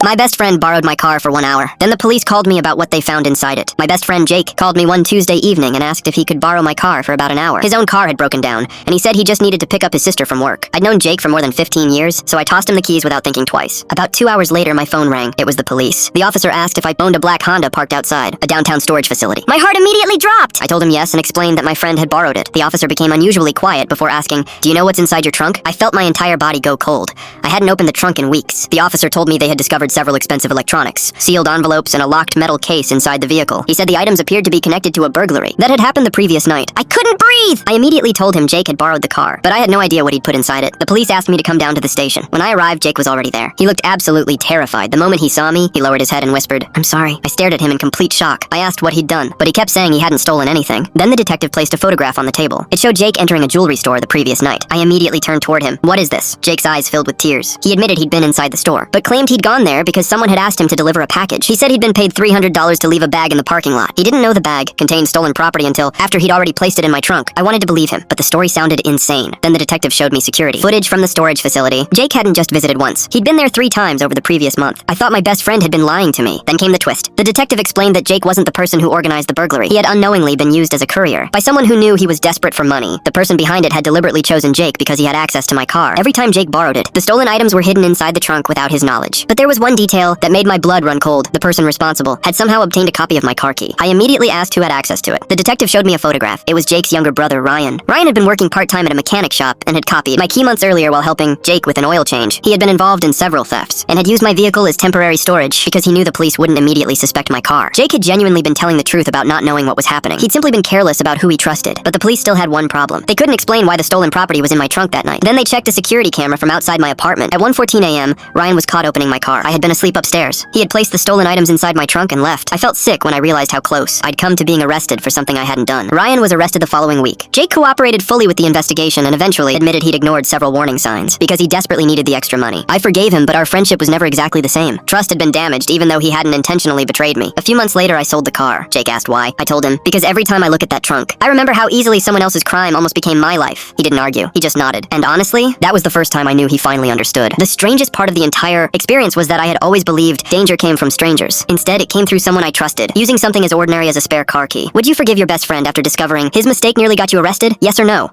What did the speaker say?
My best friend borrowed my car for 1 hour. Then the police called me about what they found inside it. My best friend Jake called me one Tuesday evening and asked if he could borrow my car for about an hour. His own car had broken down, and he said he just needed to pick up his sister from work. I'd known Jake for more than 15 years, so I tossed him the keys without thinking twice. About 2 hours later, my phone rang. It was the police. The officer asked if I owned a black Honda parked outside a downtown storage facility. My heart immediately dropped! I told him yes and explained that my friend had borrowed it. The officer became unusually quiet before asking, "Do you know what's inside your trunk?" I felt my entire body go cold. I hadn't opened the trunk in weeks. The officer told me they had discovered several expensive electronics, sealed envelopes, and a locked metal case inside the vehicle. He said the items appeared to be connected to a burglary that had happened the previous night. I couldn't breathe! I immediately told him Jake had borrowed the car, but I had no idea what he'd put inside it. The police asked me to come down to the station. When I arrived, Jake was already there. He looked absolutely terrified. The moment he saw me, he lowered his head and whispered, "I'm sorry." I stared at him in complete shock. I asked what he'd done, but he kept saying he hadn't stolen anything. Then the detective placed a photograph on the table. It showed Jake entering a jewelry store the previous night. I immediately turned toward him. "What is this?" Jake's eyes filled with tears. He admitted he'd been inside the store, but claimed he'd gone there because someone had asked him to deliver a package. He said he'd been paid $300 to leave a bag in the parking lot. He didn't know the bag contained stolen property until after he'd already placed it in my trunk. I wanted to believe him, but the story sounded insane. Then the detective showed me security footage from the storage facility. Jake hadn't just visited once. He'd been there 3 times over the previous month. I thought my best friend had been lying to me. Then came the twist. The detective explained that Jake wasn't the person who organized the burglary. He had unknowingly been used as a courier by someone who knew he was desperate for money. The person behind it had deliberately chosen Jake because he had access to my car. Every time Jake borrowed it, the stolen items were hidden inside the trunk without his knowledge. But there was one detail that made my blood run cold. The person responsible had somehow obtained a copy of my car key. I immediately asked who had access to it. The detective showed me a photograph. It was Jake's younger brother, Ryan. Ryan had been working part-time at a mechanic shop and had copied my key months earlier while helping Jake with an oil change. He had been involved in several thefts and had used my vehicle as temporary storage because he knew the police wouldn't immediately suspect my car. Jake had genuinely been telling the truth about not knowing what was happening. He'd simply been careless about who he trusted. But the police still had one problem. They couldn't explain why the stolen property was in my trunk that night. Then they checked a security camera from outside my apartment. At 1:14 a.m., Ryan was caught opening my car. I had been asleep upstairs. He had placed the stolen items inside my trunk and left. I felt sick when I realized how close I'd come to being arrested for something I hadn't done. Ryan was arrested the following week. Jake cooperated fully with the investigation and eventually admitted he'd ignored several warning signs because he desperately needed the extra money. I forgave him, but our friendship was never exactly the same. Trust had been damaged even though he hadn't intentionally betrayed me. A few months later, I sold the car. Jake asked why. I told him, because every time I look at that trunk, I remember how easily someone else's crime almost became my life. He didn't argue. He just nodded. And honestly, that was the first time I knew he finally understood. The strangest part of the entire experience was that I had always believed danger came from strangers. Instead, it came through someone I trusted, using something as ordinary as a spare car key. Would you forgive your best friend after discovering his mistake nearly got you arrested? Yes or no?